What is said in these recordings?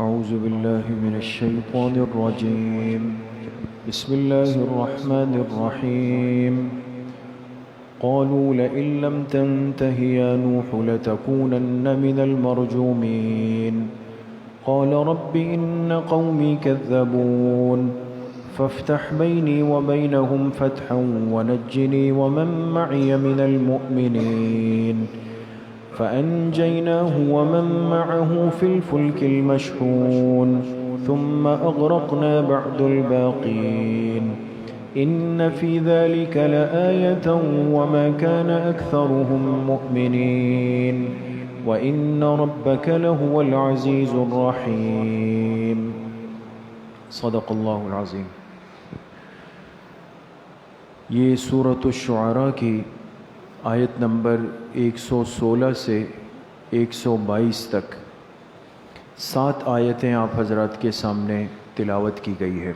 أعوذ بالله من الشيطان الرجيم. بسم الله الرحمن الرحيم. قالوا لئن لم تنته يا نوح لتكونن من المرجومين. قال رب إن قومي كذبون فافتح بيني وبينهم فتحا ونجني ومن معي من المؤمنين. فأنجيناه ومن معه في الفلك المشحون ثم أغرقنا بعد الباقين. إن في ذلك لآية وما كان أكثرهم مؤمنين وإن ربك لهو العزيز الرحيم. صدق اللہ العظیم. یہ سورۃ الشعراء کی آیت نمبر 116 سے 122 تک 7 آیتیں آپ حضرات کے سامنے تلاوت کی گئی ہے.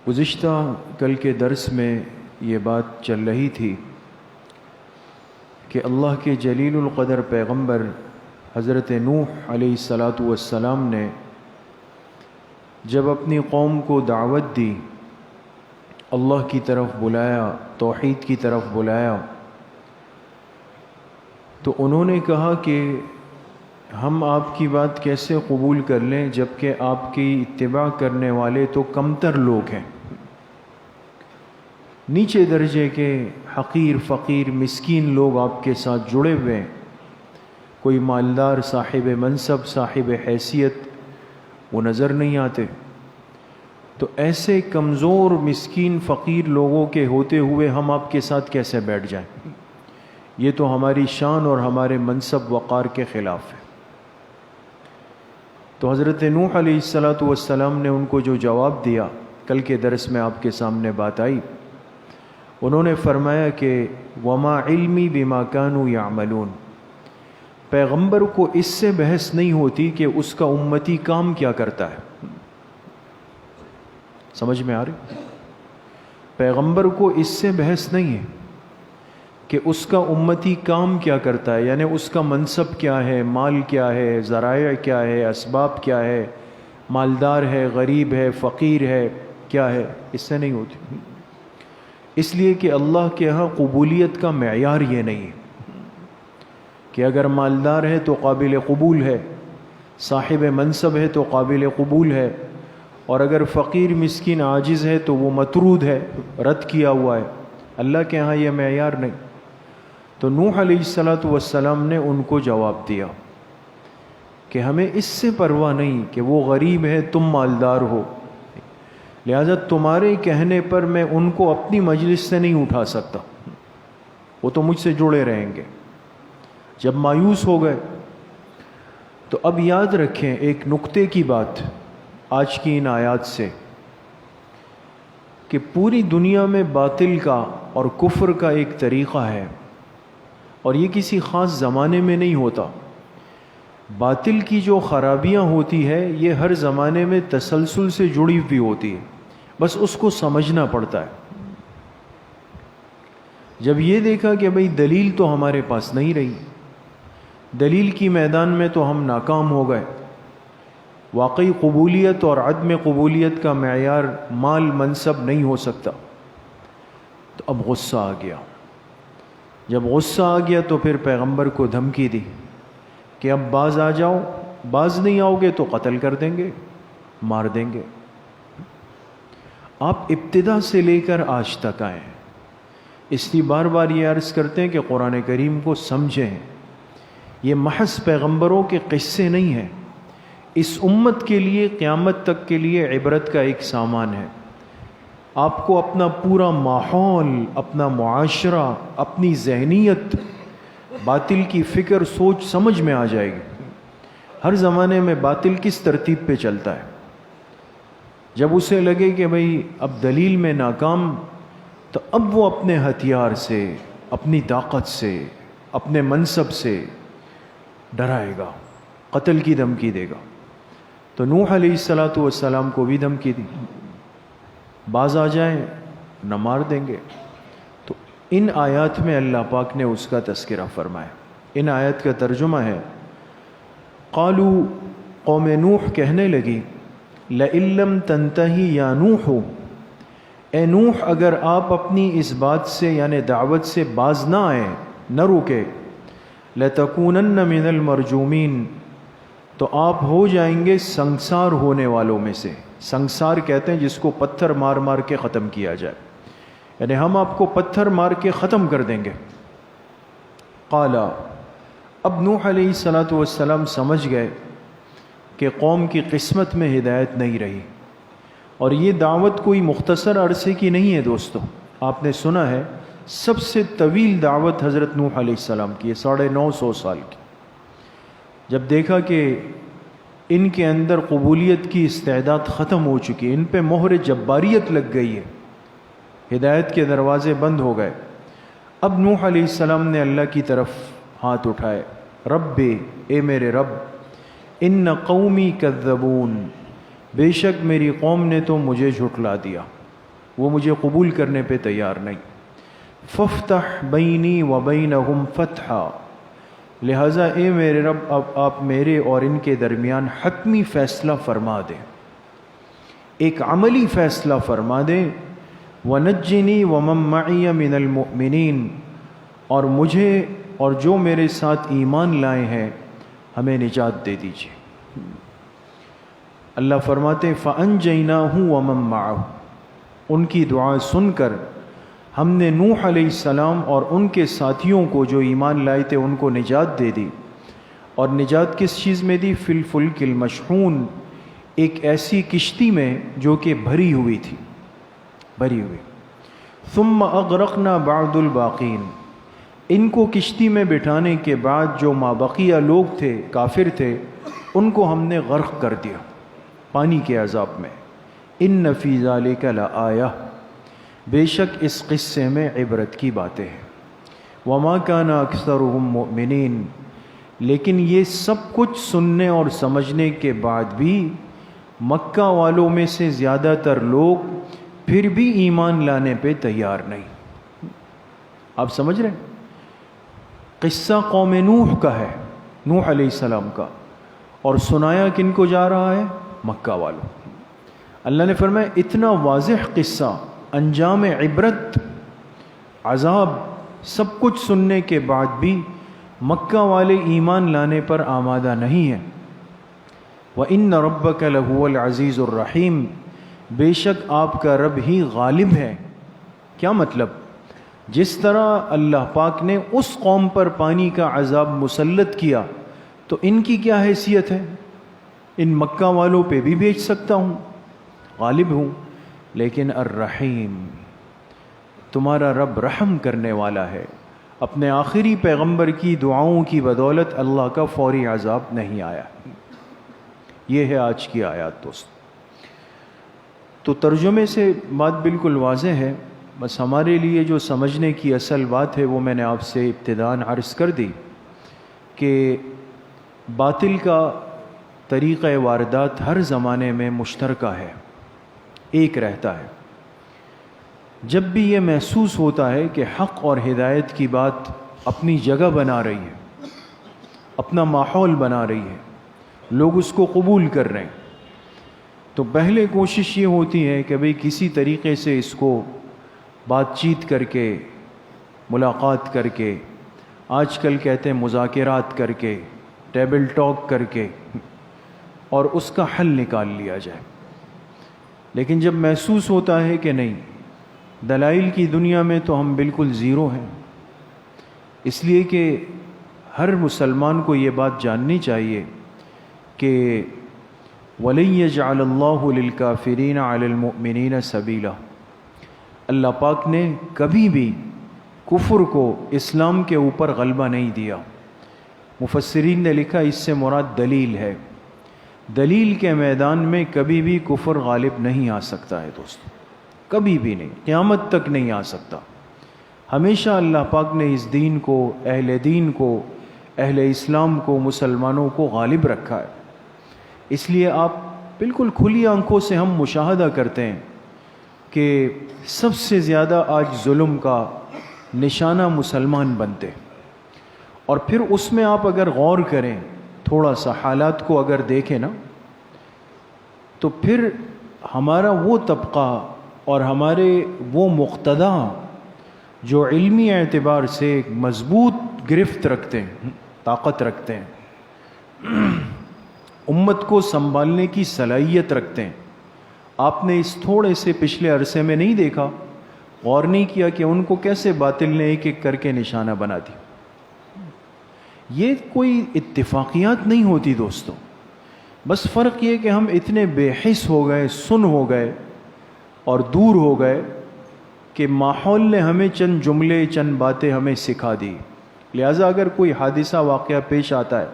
گزشتہ کل کے درس میں یہ بات چل رہی تھی کہ اللہ کے جلیل القدر پیغمبر حضرت نوح علیہ السلام نے جب اپنی قوم کو دعوت دی، اللہ کی طرف بلایا، توحید کی طرف بلایا، تو انہوں نے کہا کہ ہم آپ کی بات کیسے قبول کر لیں جبکہ آپ کی اتباع کرنے والے تو کمتر لوگ ہیں، نیچے درجے کے حقیر فقیر مسکین لوگ آپ کے ساتھ جڑے ہوئے ہیں، کوئی مالدار صاحب منصب صاحب حیثیت وہ نظر نہیں آتے. تو ایسے کمزور مسکین فقیر لوگوں کے ہوتے ہوئے ہم آپ کے ساتھ کیسے بیٹھ جائیں؟ یہ تو ہماری شان اور ہمارے منصب وقار کے خلاف ہے. تو حضرت نوح علیہ السلام نے ان کو جو جواب دیا، کل کے درس میں آپ کے سامنے بات آئی، انہوں نے فرمایا کہ وما علمی بما كانوا يعملون. پیغمبر کو اس سے بحث نہیں ہوتی کہ اس کا امتی کام کیا کرتا ہے. سمجھ میں آ رہی؟ پیغمبر کو اس سے بحث نہیں ہے کہ اس کا امتی کام کیا کرتا ہے، یعنی اس کا منصب کیا ہے، مال کیا ہے، ذرائع کیا ہے، اسباب کیا ہے، مالدار ہے، غریب ہے، فقیر ہے، کیا ہے، اس سے نہیں ہوتی. اس لیے کہ اللہ کے ہاں قبولیت کا معیار یہ نہیں ہے کہ اگر مالدار ہے تو قابل قبول ہے، صاحب منصب ہے تو قابل قبول ہے، اور اگر فقیر مسکین عاجز ہے تو وہ مطرود ہے، رد کیا ہوا ہے. اللہ کے ہاں یہ معیار نہیں. تو نوح علیہ السلام نے ان کو جواب دیا کہ ہمیں اس سے پرواہ نہیں کہ وہ غریب ہے تم مالدار ہو، لہذا تمہارے کہنے پر میں ان کو اپنی مجلس سے نہیں اٹھا سکتا، وہ تو مجھ سے جڑے رہیں گے. جب مایوس ہو گئے تو اب یاد رکھیں ایک نقطے کی بات آج کی ان آیات سے، کہ پوری دنیا میں باطل کا اور کفر کا ایک طریقہ ہے، اور یہ کسی خاص زمانے میں نہیں ہوتا. باطل کی جو خرابیاں ہوتی ہے یہ ہر زمانے میں تسلسل سے جڑی ہوئی ہوتی ہے، بس اس کو سمجھنا پڑتا ہے. جب یہ دیکھا کہ بھئی دلیل تو ہمارے پاس نہیں رہی، دلیل کی میدان میں تو ہم ناکام ہو گئے، واقعی قبولیت اور عدم قبولیت کا معیار مال منصب نہیں ہو سکتا، تو اب غصہ آ گیا. جب غصہ آ گیا تو پھر پیغمبر کو دھمکی دی کہ اب باز آ جاؤ، باز نہیں آؤ گے تو قتل کر دیں گے، مار دیں گے. آپ ابتدا سے لے کر آج تک آئے، اس لیے بار بار یہ عرض کرتے ہیں کہ قرآن کریم کو سمجھیں. یہ محض پیغمبروں کے قصے نہیں ہیں، اس امت کے لیے قیامت تک کے لیے عبرت کا ایک سامان ہے. آپ کو اپنا پورا ماحول، اپنا معاشرہ، اپنی ذہنیت، باطل کی فکر سوچ سمجھ میں آ جائے گی. ہر زمانے میں باطل کس ترتیب پہ چلتا ہے. جب اسے لگے کہ بھئی اب دلیل میں ناکام، تو اب وہ اپنے ہتھیار سے، اپنی طاقت سے، اپنے منصب سے ڈرائے گا، قتل کی دھمکی دے گا. تو نوح علیہ السلام کو بھی دھمکی دی، باز آ جائیں نہ مار دیں گے. تو ان آیات میں اللہ پاک نے اس کا تذکرہ فرمایا. ان آیات کا ترجمہ ہے قالوا قوم نوح کہنے لگی لئن لم تنتہی یا نوح، اے نوح اگر آپ اپنی اس بات سے یعنی دعوت سے باز نہ آئیں، نہ روکے، لتکونن من المرجومین، تو آپ ہو جائیں گے سنسار ہونے والوں میں سے۔ سنسار کہتے ہیں جس کو پتھر مار مار کے ختم کیا جائے، یعنی ہم آپ کو پتھر مار کے ختم کر دیں گے۔ قالا، اب نوح علیہ السلام سمجھ گئے کہ قوم کی قسمت میں ہدایت نہیں رہی، اور یہ دعوت کوئی مختصر عرصے کی نہیں ہے دوستو۔ آپ نے سنا ہے سب سے طویل دعوت حضرت نوح علیہ السلام کی ہے، 950 سال کی۔ جب دیکھا کہ ان کے اندر قبولیت کی استعداد ختم ہو چکی ہے، ان پہ مہر جباریت لگ گئی ہے، ہدایت کے دروازے بند ہو گئے، اب نوح علیہ السلام نے اللہ کی طرف ہاتھ اٹھائے، رب، اے میرے رب، ان قومی کذبون، بے شک میری قوم نے تو مجھے جھٹلا دیا، وہ مجھے قبول کرنے پہ تیار نہیں۔ فافتح بینی و بینہم فتحا، لہٰذا اے میرے رب اب آپ میرے اور ان کے درمیان حتمی فیصلہ فرما دیں، ایک عملی فیصلہ فرما دیں۔ وَنَجِّنِي وَمَن مَّعِيَ مِنَ الْمُؤْمِنِينَ، اور مجھے اور جو میرے ساتھ ایمان لائے ہیں ہمیں نجات دے دیجیے۔ اللہ فرماتے فَأَنجَيْنَاهُ وَمَن مَّعَهُ، ان کی دعا سن کر ہم نے نوح علیہ السلام اور ان کے ساتھیوں کو جو ایمان لائے تھے ان کو نجات دے دی۔ اور نجات کس چیز میں دی؟ فی الفلک المشحون، ایک ایسی کشتی میں جو کہ بھری ہوئی تھی، بھری ہوئی۔ ثم اغرقنا بعد الباقین، ان کو کشتی میں بٹھانے کے بعد جو مابقیہ لوگ تھے، کافر تھے، ان کو ہم نے غرق کر دیا پانی کے عذاب میں۔ ان فی ذلک لآیہ، بے شک اس قصے میں عبرت کی باتیں ہیں۔ وما کان اکثرهم مؤمنین، لیکن یہ سب کچھ سننے اور سمجھنے کے بعد بھی مکہ والوں میں سے زیادہ تر لوگ پھر بھی ایمان لانے پہ تیار نہیں۔ آپ سمجھ رہے ہیں؟ قصہ قوم نوح کا ہے، نوح علیہ السلام کا، اور سنایا کن کو جا رہا ہے؟ مکہ والوں۔ اللہ نے فرمایا اتنا واضح قصہ، انجام عبرت، عذاب، سب کچھ سننے کے بعد بھی مکہ والے ایمان لانے پر آمادہ نہیں ہیں۔ وَإِنَّ رَبَّكَ لَهُوَ الْعَزِيزُ الرَّحِيمُ، بے شک آپ کا رب ہی غالب ہے۔ کیا مطلب؟ جس طرح اللہ پاک نے اس قوم پر پانی کا عذاب مسلط کیا تو ان کی کیا حیثیت ہے؟ ان مکہ والوں پہ بھی بھیج سکتا ہوں، غالب ہوں۔ لیکن الرحیم، تمہارا رب رحم کرنے والا ہے، اپنے آخری پیغمبر کی دعاؤں کی بدولت اللہ کا فوری عذاب نہیں آیا۔ یہ ہے آج کی آیات دوست۔ تو ترجمے سے بات بالکل واضح ہے، بس ہمارے لیے جو سمجھنے کی اصل بات ہے وہ میں نے آپ سے ابتداءً عرض کر دی کہ باطل کا طریقہ واردات ہر زمانے میں مشترکہ ہے، ایک رہتا ہے۔ جب بھی یہ محسوس ہوتا ہے کہ حق اور ہدایت کی بات اپنی جگہ بنا رہی ہے، اپنا ماحول بنا رہی ہے، لوگ اس کو قبول کر رہے ہیں، تو پہلے کوشش یہ ہوتی ہے کہ بھئی کسی طریقے سے اس کو بات چیت کر کے، ملاقات کر کے، آج کل کہتے ہیں مذاکرات کر کے، ٹیبل ٹاک کر کے، اور اس کا حل نکال لیا جائے۔ لیکن جب محسوس ہوتا ہے کہ نہیں، دلائل کی دنیا میں تو ہم بالکل زیرو ہیں، اس لیے کہ ہر مسلمان کو یہ بات جاننی چاہیے کہ وَلَن يَجْعَلَ اللَّهُ لِلْكَافِرِينَ عَلَى الْمُؤْمِنِينَ سَبِيلًا، اللہ پاک نے کبھی بھی کفر کو اسلام کے اوپر غلبہ نہیں دیا۔ مفسرین نے لکھا اس سے مراد دلیل ہے، دلیل کے میدان میں کبھی بھی کفر غالب نہیں آ سکتا ہے دوستو، کبھی بھی نہیں، قیامت تک نہیں آ سکتا۔ ہمیشہ اللہ پاک نے اس دین کو، دین کو، اہل اسلام کو، مسلمانوں کو غالب رکھا ہے۔ اس لیے آپ بالکل کھلی آنکھوں سے ہم مشاہدہ کرتے ہیں کہ سب سے زیادہ آج ظلم کا نشانہ مسلمان بنتے، اور پھر اس میں آپ اگر غور کریں تھوڑا سا حالات کو اگر دیکھیں نا تو پھر ہمارا وہ طبقہ اور ہمارے وہ مقتدا جو علمی اعتبار سے مضبوط گرفت رکھتے ہیں، طاقت رکھتے ہیں، امت کو سنبھالنے کی صلاحیت رکھتے ہیں، آپ نے اس تھوڑے سے پچھلے عرصے میں نہیں دیکھا، غور نہیں کیا کہ ان کو کیسے باطل نے ایک ایک کر کے نشانہ بنا دی۔ یہ کوئی اتفاقیات نہیں ہوتی دوستوں، بس فرق یہ کہ ہم اتنے بے حس ہو گئے، سن ہو گئے اور دور ہو گئے کہ ماحول نے ہمیں چند جملے، چند باتیں ہمیں سکھا دی۔ لہٰذا اگر کوئی حادثہ واقعہ پیش آتا ہے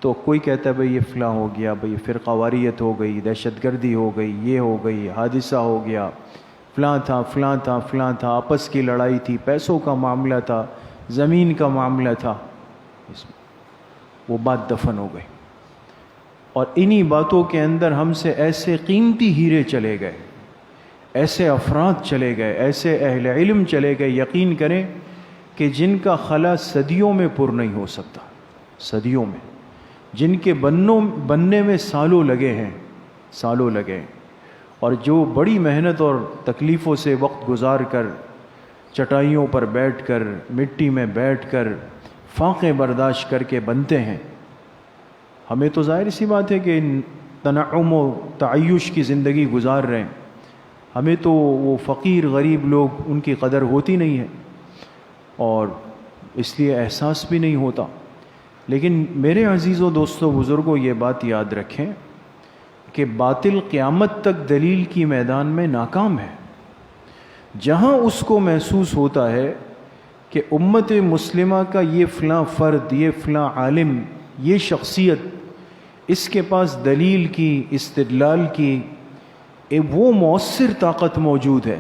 تو کوئی کہتا ہے بھئی یہ فلاں ہو گیا، بھئی فرقہ واریت ہو گئی، دہشت گردی ہو گئی، یہ ہو گئی، حادثہ ہو گیا، فلاں تھا فلاں تھا فلاں تھا، آپس کی لڑائی تھی، پیسوں کا معاملہ تھا، زمین کا معاملہ تھا، وہ بات دفن ہو گئی۔ اور انہی باتوں کے اندر ہم سے ایسے قیمتی ہیرے چلے گئے، ایسے افراد چلے گئے، ایسے اہل علم چلے گئے، یقین کریں کہ جن کا خلا صدیوں میں پر نہیں ہو سکتا، صدیوں میں، جن کے بننے میں سالوں لگے ہیں، سالوں لگے ہیں، اور جو بڑی محنت اور تکلیفوں سے وقت گزار کر، چٹائیوں پر بیٹھ کر، مٹی میں بیٹھ کر، فاقے برداشت کر کے بنتے ہیں۔ ہمیں تو ظاہر سی بات ہے کہ تنعم و تعیش کی زندگی گزار رہے ہیں، ہمیں تو وہ فقیر غریب لوگ ان کی قدر ہوتی نہیں ہے اور اس لیے احساس بھی نہیں ہوتا۔ لیکن میرے عزیز و دوستو بزرگوں، یہ بات یاد رکھیں کہ باطل قیامت تک دلیل کی میدان میں ناکام ہے۔ جہاں اس کو محسوس ہوتا ہے کہ امت مسلمہ کا یہ فلاں فرد، یہ فلاں عالم، یہ شخصیت، اس کے پاس دلیل کی، استدلال کی وہ مؤثر طاقت موجود ہے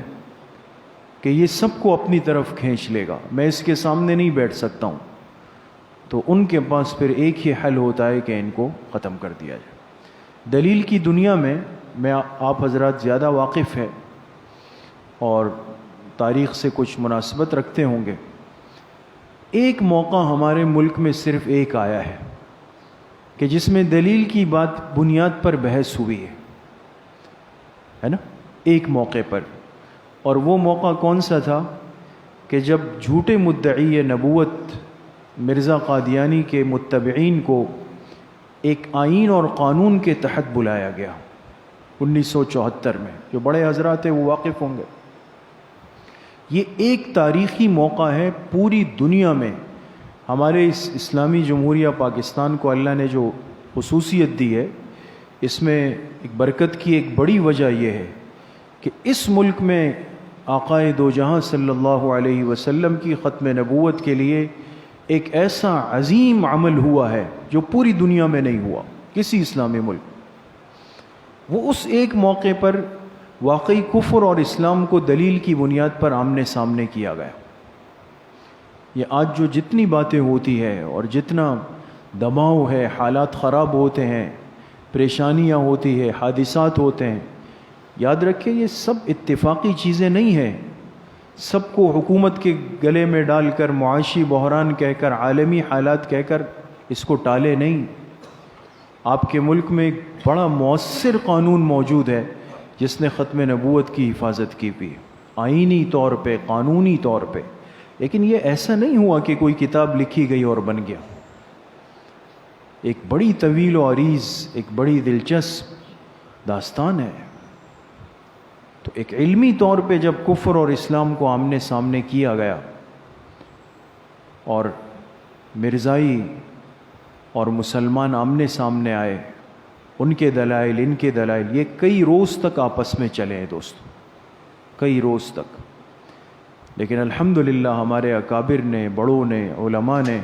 کہ یہ سب کو اپنی طرف کھینچ لے گا، میں اس کے سامنے نہیں بیٹھ سکتا ہوں، تو ان کے پاس پھر ایک ہی حل ہوتا ہے کہ ان کو ختم کر دیا جائے۔ دلیل کی دنیا میں آپ حضرات زیادہ واقف ہیں اور تاریخ سے کچھ مناسبت رکھتے ہوں گے۔ ایک موقع ہمارے ملک میں صرف ایک آیا ہے کہ جس میں دلیل کی بات بنیاد پر بحث ہوئی ہے نا، ایک موقع پر، اور وہ موقع کون سا تھا کہ جب جھوٹے مدعی نبوت مرزا قادیانی کے متبعین کو ایک آئین اور قانون کے تحت بلایا گیا 1974 میں، جو بڑے حضرات ہیں وہ واقف ہوں گے۔ یہ ایک تاریخی موقع ہے پوری دنیا میں، ہمارے اس اسلامی جمہوریہ پاکستان کو اللہ نے جو خصوصیت دی ہے، اس میں ایک برکت کی ایک بڑی وجہ یہ ہے کہ اس ملک میں آقائے دو جہاں صلی اللہ علیہ وسلم کی ختم نبوت کے لیے ایک ایسا عظیم عمل ہوا ہے جو پوری دنیا میں نہیں ہوا کسی اسلامی ملک۔ وہ اس ایک موقع پر واقعی کفر اور اسلام کو دلیل کی بنیاد پر آمنے سامنے کیا گیا۔ یہ آج جو جتنی باتیں ہوتی ہے اور جتنا دباؤ ہے، حالات خراب ہوتے ہیں، پریشانیاں ہوتی ہے، حادثات ہوتے ہیں، یاد رکھیں یہ سب اتفاقی چیزیں نہیں ہیں۔ سب کو حکومت کے گلے میں ڈال کر، معاشی بحران کہہ کر، عالمی حالات کہہ کر اس کو ٹالے نہیں۔ آپ کے ملک میں ایک بڑا مؤثر قانون موجود ہے جس نے ختم نبوت کی حفاظت کی بھی، آئینی طور پہ، قانونی طور پہ۔ لیکن یہ ایسا نہیں ہوا کہ کوئی کتاب لکھی گئی اور بن گیا۔ ایک بڑی طویل و عریض، ایک بڑی دلچسپ داستان ہے۔ تو ایک علمی طور پہ جب کفر اور اسلام کو آمنے سامنے کیا گیا اور مرزائی اور مسلمان آمنے سامنے آئے، ان کے دلائل، ان کے دلائل، یہ کئی روز تک آپس میں چلے ہیں دوستو، کئی روز تک۔ لیکن الحمدللہ ہمارے اکابر نے، بڑوں نے، علماء نے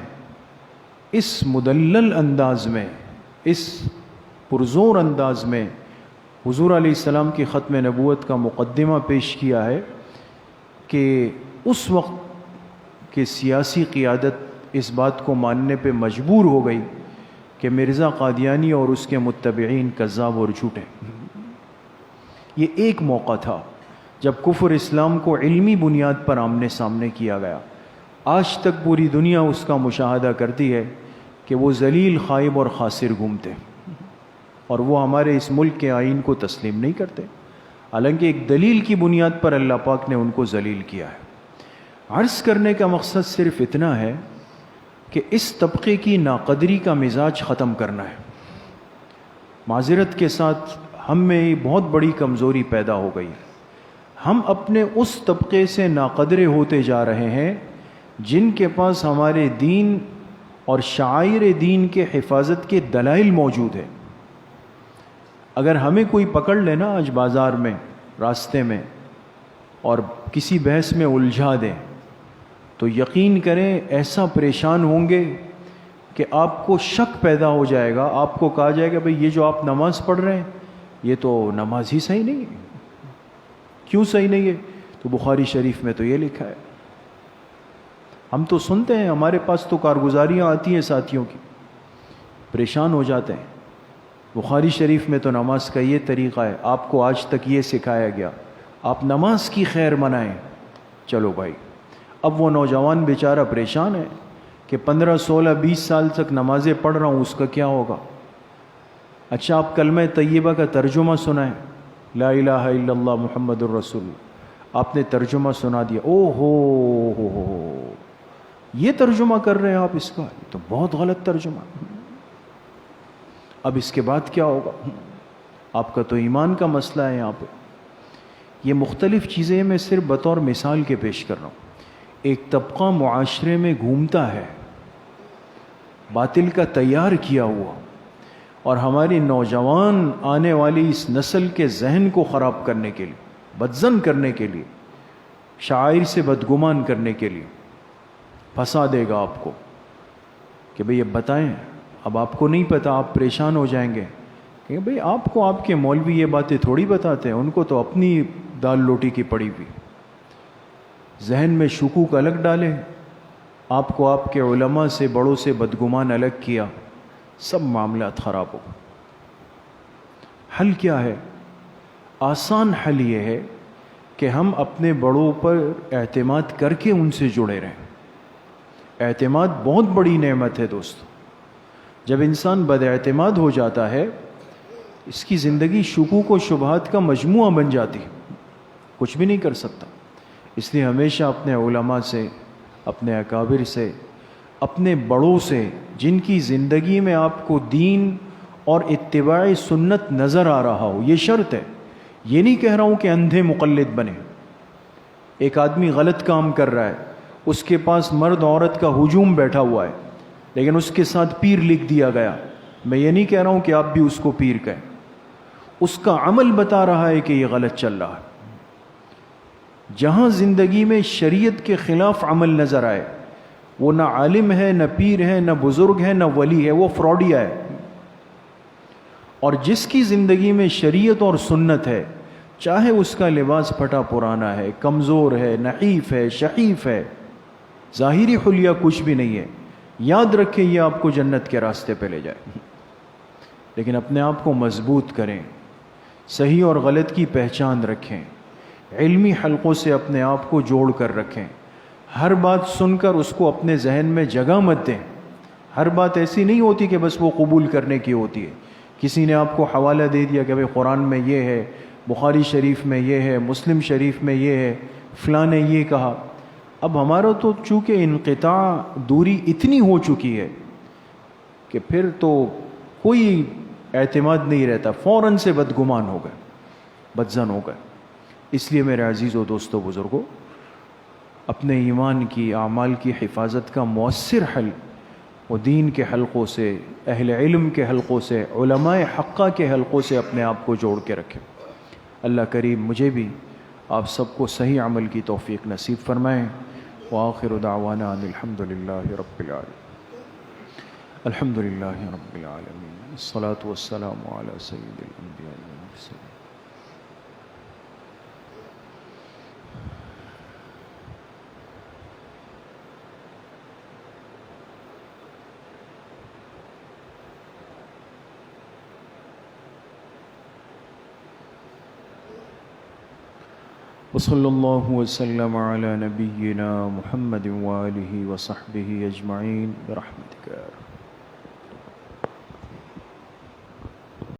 اس مدلل انداز میں، اس پرزور انداز میں حضور علیہ السلام کی ختم نبوت کا مقدمہ پیش کیا ہے کہ اس وقت کی سیاسی قیادت اس بات کو ماننے پہ مجبور ہو گئی کہ مرزا قادیانی اور اس کے متبعین کذاب اور جھوٹے۔ یہ ایک موقع تھا جب کفر اسلام کو علمی بنیاد پر آمنے سامنے کیا گیا۔ آج تک پوری دنیا اس کا مشاہدہ کرتی ہے کہ وہ ذلیل، خائب اور خاسر گھومتے اور وہ ہمارے اس ملک کے آئین کو تسلیم نہیں کرتے، حالانکہ ایک دلیل کی بنیاد پر اللہ پاک نے ان کو ذلیل کیا ہے۔ عرض کرنے کا مقصد صرف اتنا ہے کہ اس طبقے کی ناقدری کا مزاج ختم کرنا ہے۔ معذرت کے ساتھ ہم میں بہت بڑی کمزوری پیدا ہو گئی، ہم اپنے اس طبقے سے ناقدرے ہوتے جا رہے ہیں جن کے پاس ہمارے دین اور شعائر دین کے حفاظت کے دلائل موجود ہیں۔ اگر ہمیں کوئی پکڑ لینا آج بازار میں، راستے میں، اور کسی بحث میں الجھا دیں تو یقین کریں ایسا پریشان ہوں گے کہ آپ کو شک پیدا ہو جائے گا، آپ کو کہا جائے گا بھئی یہ جو آپ نماز پڑھ رہے ہیں یہ تو نماز ہی صحیح نہیں ہے۔ کیوں صحیح نہیں ہے؟ تو بخاری شریف میں تو یہ لکھا ہے۔ ہم تو سنتے ہیں، ہمارے پاس تو کارگزاریاں آتی ہیں ساتھیوں کی، پریشان ہو جاتے ہیں، بخاری شریف میں تو نماز کا یہ طریقہ ہے، آپ کو آج تک یہ سکھایا گیا، آپ نماز کی خیر منائیں۔ چلو بھائی، اب وہ نوجوان بیچارہ پریشان ہے کہ 15 16 20 سال تک نمازیں پڑھ رہا ہوں، اس کا کیا ہوگا؟ اچھا آپ کلمہ طیبہ کا ترجمہ سنائیں، لا الہ الا اللہ محمد الرسول اللہ، آپ نے ترجمہ سنا دیا، او ہو یہ ترجمہ کر رہے ہیں آپ اس کا؟ یہ تو بہت غلط ترجمہ۔ اب اس کے بعد کیا ہوگا؟ آپ کا تو ایمان کا مسئلہ ہے یہاں پہ۔ یہ مختلف چیزیں میں صرف بطور مثال کے پیش کر رہا ہوں۔ ایک طبقہ معاشرے میں گھومتا ہے باطل کا تیار کیا ہوا، اور ہماری نوجوان آنے والی اس نسل کے ذہن کو خراب کرنے کے لیے، بدظن کرنے کے لیے، شاعر سے بدگمان کرنے کے لیے پھنسا دے گا آپ کو کہ بھئی اب بتائیں، اب آپ کو نہیں پتہ، آپ پریشان ہو جائیں گے کہ بھئی آپ کو آپ کے مولوی یہ باتیں تھوڑی بتاتے ہیں، ان کو تو اپنی دال روٹی کی پڑی ہوئی۔ ذہن میں شکوک الگ ڈالے، آپ کو آپ کے علماء سے، بڑوں سے بدگمان الگ کیا، سب معاملات خراب ہو۔ حل کیا ہے؟ آسان حل یہ ہے کہ ہم اپنے بڑوں پر اعتماد کر کے ان سے جڑے رہیں۔ اعتماد بہت بڑی نعمت ہے دوستو۔ جب انسان بد اعتماد ہو جاتا ہے، اس کی زندگی شکوک و شبہات کا مجموعہ بن جاتی ہے، کچھ بھی نہیں کر سکتا۔ اس لیے ہمیشہ اپنے علماء سے، اپنے اکابر سے، اپنے بڑوں سے، جن کی زندگی میں آپ کو دین اور اتباع سنت نظر آ رہا ہو، یہ شرط ہے۔ یہ نہیں کہہ رہا ہوں کہ اندھے مقلد بنے۔ ایک آدمی غلط کام کر رہا ہے، اس کے پاس مرد عورت کا ہجوم بیٹھا ہوا ہے، لیکن اس کے ساتھ پیر لکھ دیا گیا، میں یہ نہیں کہہ رہا ہوں کہ آپ بھی اس کو پیر کہیں، اس کا عمل بتا رہا ہے کہ یہ غلط چل رہا ہے۔ جہاں زندگی میں شریعت کے خلاف عمل نظر آئے، وہ نہ عالم ہے، نہ پیر ہے، نہ بزرگ ہے، نہ ولی ہے، وہ فراڈیا ہے۔ اور جس کی زندگی میں شریعت اور سنت ہے، چاہے اس کا لباس پھٹا پرانا ہے، کمزور ہے، نحیف ہے، شحیف ہے، ظاہری حلیہ کچھ بھی نہیں ہے، یاد رکھیں یہ آپ کو جنت کے راستے پہ لے جائے۔ لیکن اپنے آپ کو مضبوط کریں، صحیح اور غلط کی پہچان رکھیں، علمی حلقوں سے اپنے آپ کو جوڑ کر رکھیں، ہر بات سن کر اس کو اپنے ذہن میں جگہ مت دیں۔ ہر بات ایسی نہیں ہوتی کہ بس وہ قبول کرنے کی ہوتی ہے۔ کسی نے آپ کو حوالہ دے دیا کہ بھئی قرآن میں یہ ہے، بخاری شریف میں یہ ہے، مسلم شریف میں یہ ہے، فلاں نے یہ کہا۔ اب ہمارا تو چونکہ انقطاع، دوری اتنی ہو چکی ہے کہ پھر تو کوئی اعتماد نہیں رہتا، فوراً سے بدگمان ہو گئے، بدظن ہو گئے۔ اس لیے میرے عزیز و دوستو بزرگوں، اپنے ایمان کی، اعمال کی حفاظت کا مؤثر حل وہ دین کے حلقوں سے، اہل علم کے حلقوں سے، علماء حقہ کے حلقوں سے اپنے آپ کو جوڑ کے رکھیں۔ اللہ کریم مجھے بھی آپ سب کو صحیح عمل کی توفیق نصیب فرمائیں۔ وآخر دعوانا ان الحمد للہ رب العالمین۔ الحمد للہ رب العالمین، الصلاة والسلام علی سید الانبیاء والمرسلین۔ وصلی اللہ وسلم علی نبینا محمد وآلہ وصحبہ اجمعین برحمتک۔